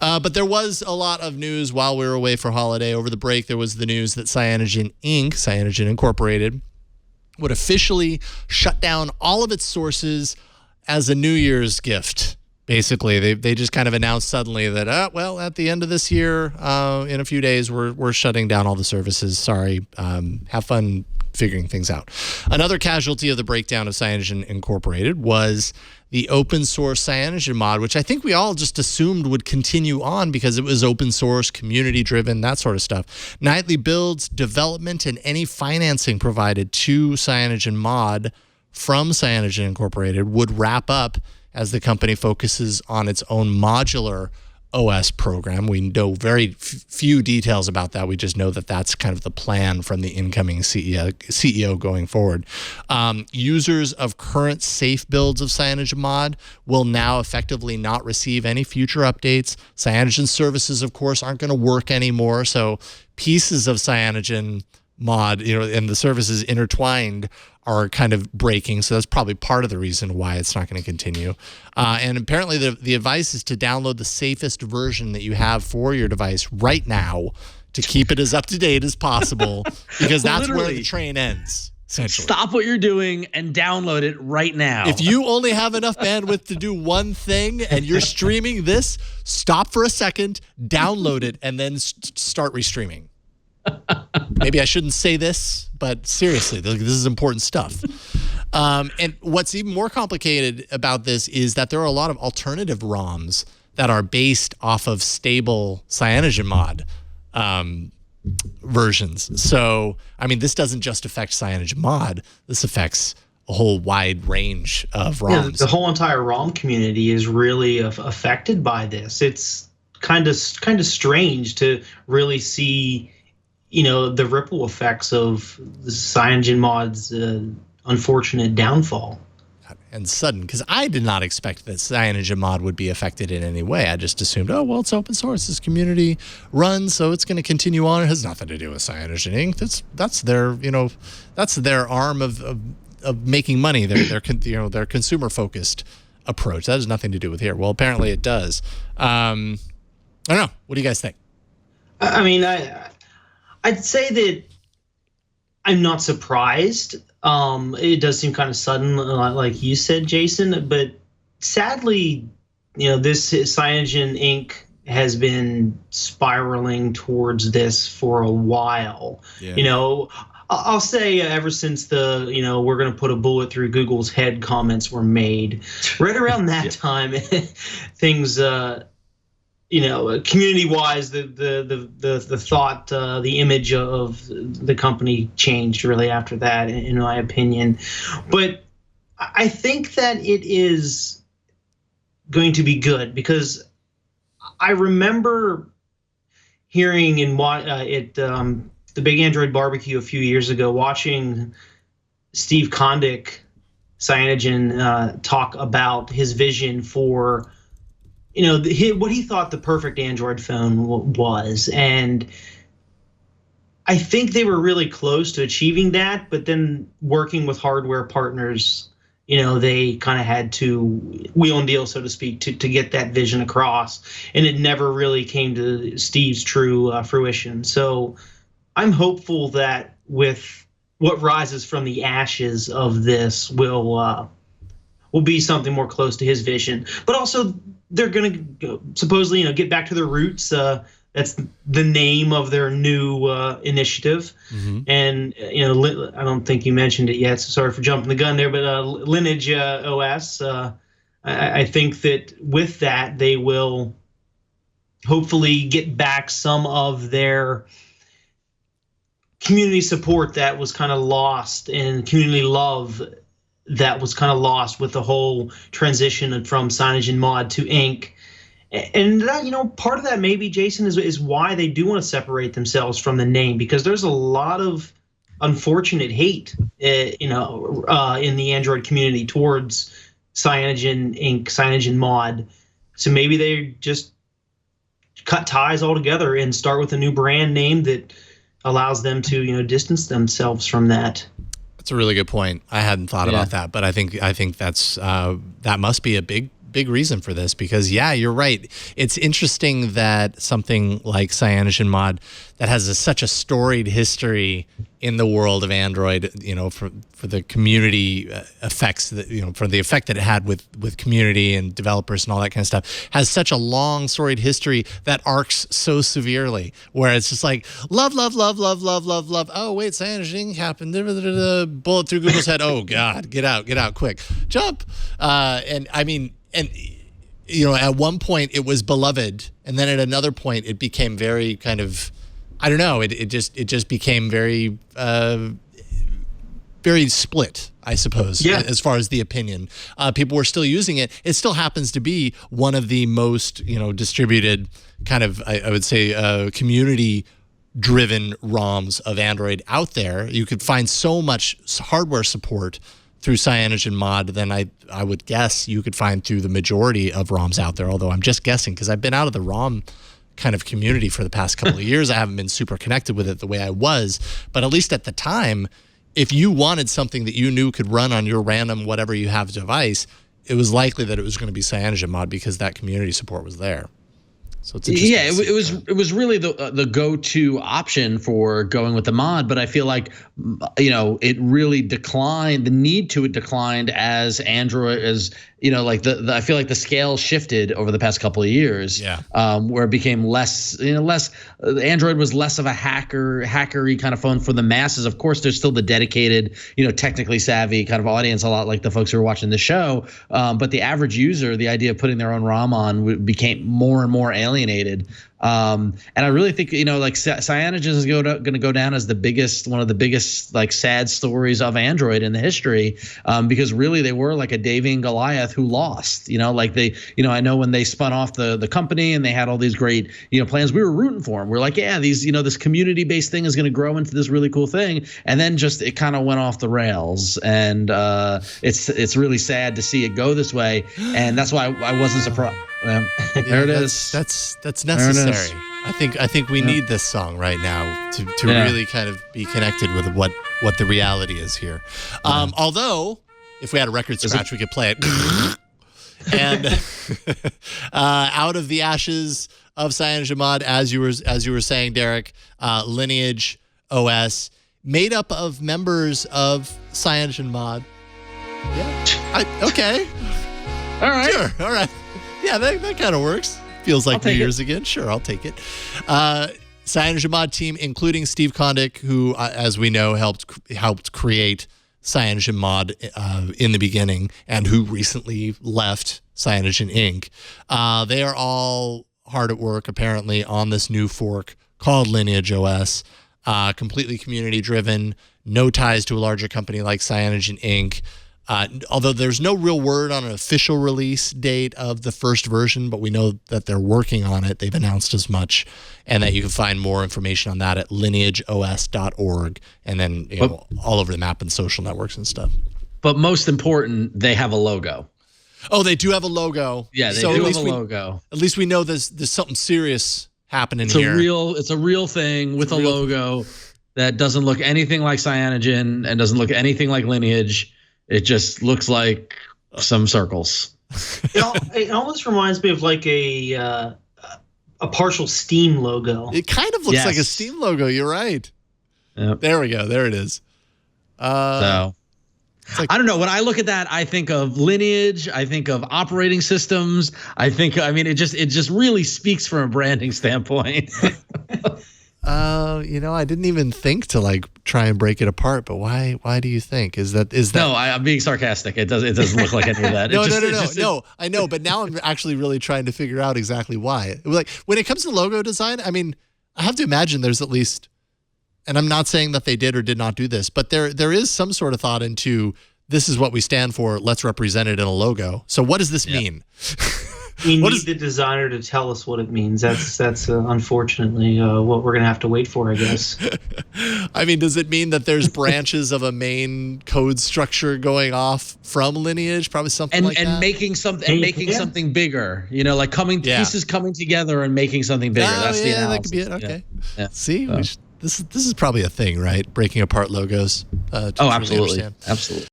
But there was a lot of news while we were away for holiday. Over the break, there was the news that Cyanogen Inc., Cyanogen Incorporated, would officially shut down all of its sources as a New Year's gift. Basically, they just kind of announced suddenly that, well, at the end of this year, in a few days, we're shutting down all the services. Sorry. Have fun figuring things out. Another casualty of the breakdown of Cyanogen Incorporated was the open source CyanogenMod, which I think we all just assumed would continue on because it was open source, community driven, that sort of stuff. Nightly builds, development, and any financing provided to CyanogenMod from Cyanogen Incorporated would wrap up as the company focuses on its own modular OS program. We know very few details about that. We just know that that's kind of the plan from the incoming CEO going forward. Users of current safe builds of CyanogenMod will now effectively not receive any future updates. Cyanogen services, of course, aren't going to work anymore. So pieces of CyanogenMod, and the services intertwined are kind of breaking. So that's probably part of the reason why it's not going to continue. And apparently the advice is to download the safest version that you have for your device right now to keep it as up to date as possible, because that's where the train ends. Stop what you're doing and download it right now. If you only have enough bandwidth to do one thing and you're streaming this, stop for a second, download it, and then start restreaming. Maybe I shouldn't say this, but seriously, this is important stuff. And what's even more complicated about this is that there are a lot of alternative ROMs that are based off of stable CyanogenMod versions. So, I mean, this doesn't just affect CyanogenMod. This affects a whole wide range of ROMs. Yeah, the whole entire ROM community is really affected by this. It's kind of strange to really see the ripple effects of the CyanogenMod's unfortunate downfall. And sudden, because I did not expect that CyanogenMod would be affected in any way. I just assumed, oh, well, it's open source, it's community run, so it's going to continue on. It has nothing to do with Cyanogen Inc. That's their arm of making money. Their consumer focused approach. That has nothing to do with here. Well, apparently it does. I don't know. What do you guys think? I mean, I'd say that I'm not surprised. It does seem kind of sudden, like you said, Jason. But sadly, this Cyanogen Inc. has been spiraling towards this for a while. Yeah. I'll say ever since the we're going to put a bullet through Google's head comments were made, right around that time, things. Community-wise, the thought, the image of the company changed really after that, in my opinion. But I think that it is going to be good, because I remember hearing at the Big Android Barbecue a few years ago, watching Steve Kondik, Cyanogen, talk about his vision for what he thought the perfect Android phone was. And I think they were really close to achieving that, but then working with hardware partners, they kind of had to wheel and deal, so to speak, to get that vision across. And it never really came to Steve's true fruition. So I'm hopeful that with what rises from the ashes of this will be something more close to his vision. But also, they're going to supposedly, get back to their roots. That's the name of their new initiative. Mm-hmm. And, I don't think you mentioned it yet, so sorry for jumping the gun there, but Lineage OS, I think that with that, they will hopefully get back some of their community support that was kind of lost, and community love that was kind of lost with the whole transition from CyanogenMod to Inc. And that, part of that maybe, Jason, is why they do want to separate themselves from the name, because there's a lot of unfortunate hate, in the Android community towards Cyanogen Inc., CyanogenMod. So maybe they just cut ties altogether and start with a new brand name that allows them to, distance themselves from that. That's a really good point. I hadn't thought about that, but I think that's that must be a big big reason for this because, yeah, you're right. It's interesting that something like CyanogenMod that has such a storied history in the world of Android, you know, for the community effects that, you know, for the effect that it had with community and developers and all that kind of stuff, has such a long storied history that arcs so severely, where it's just like love. Oh wait, Cyanogen Inc happened. Bullet through Google's head. Oh God, get out quick, jump. And I mean, and you know, at one point it was beloved, and then at another point it became very kind of, I don't know. It just became very very split, I suppose, as far as the opinion. People were still using it. It still happens to be one of the most, you know, distributed kind of, I would say, community-driven ROMs of Android out there. You could find so much hardware support through CyanogenMod than I would guess you could find through the majority of ROMs out there, although I'm just guessing because I've been out of the ROM kind of community for the past couple of years. I haven't been super connected with it the way I was, but at least at the time, if you wanted something that you knew could run on your random whatever you have device, it was likely that it was going to be CyanogenMod because that community support was there. So it's interesting. Yeah, it was really the go-to option for going with the mod, but I feel like, you know, it really declined. The need to it declined as Android, as you know, like I feel like the scale shifted over the past couple of years. Yeah. Where it became less, you know, Android was less of a hackery kind of phone for the masses. Of course, there's still the dedicated, you know, technically savvy kind of audience, a lot like the folks who are watching the show. But the average user, the idea of putting their own ROM on became more and more alienated. And I really think, you know, like Cyanogen is going to go down as one of the biggest like sad stories of Android in the history, because really they were like a David and Goliath who lost. You know, like they, you know, I know when they spun off the company and they had all these great, you know, plans, we were rooting for them. We're like, yeah, these, you know, this community based thing is going to grow into this really cool thing, and then just it kind of went off the rails, and it's really sad to see it go this way, and that's why I wasn't surprised. There it is. That's necessary. I think we need this song right now to really kind of be connected with what the reality is here. Although, if we had a record scratch, we could play it. And out of the ashes of CyanogenMod, as you were saying, Derek, Lineage OS, made up of members of CyanogenMod. Yeah. Okay. All right. Sure. All right. Yeah, that kind of works. Feels like New Year's again. Sure, I'll take it. CyanogenMod team, including Steve Kondik, who, as we know, helped create CyanogenMod in the beginning, and who recently left Cyanogen Inc. They are all hard at work, apparently, on this new fork called Lineage OS. Completely community-driven, no ties to a larger company like Cyanogen Inc., although there's no real word on an official release date of the first version, but we know that they're working on it. They've announced as much, and that you can find more information on that at lineageos.org, and then all over the map and social networks and stuff. But most important, they have a logo. Oh, they do have a logo. Yeah, they do have a logo. At least we know there's something serious happening here. It's a real thing with a logo that doesn't look anything like Cyanogen and doesn't look anything like Lineage. It just looks like some circles. It almost reminds me of like a partial Steam logo. It kind of looks like a Steam logo. You're right. Yep. There we go. There it is. So I don't know. When I look at that, I think of Lineage. I think of operating systems. I mean, it just really speaks from a branding standpoint. You know, I didn't even think to like try and break it apart, but why do you think? Is that No, I'm being sarcastic. It doesn't look like any of that. No, I know, but now I'm actually really trying to figure out exactly why. Like when it comes to logo design, I mean, I have to imagine there's at least, and I'm not saying that they did or did not do this, but there is some sort of thought into this is what we stand for, let's represent it in a logo. So what does this mean? We need the designer to tell us what it means. That's unfortunately what we're going to have to wait for, I guess. I mean, does it mean that there's branches of a main code structure going off from Lineage? Probably something like that. And making something bigger. You know, like pieces coming together and making something bigger. That's the analysis. That could be it. Okay. Yeah. See, this is probably a thing, right? Breaking apart logos. Absolutely. Absolutely.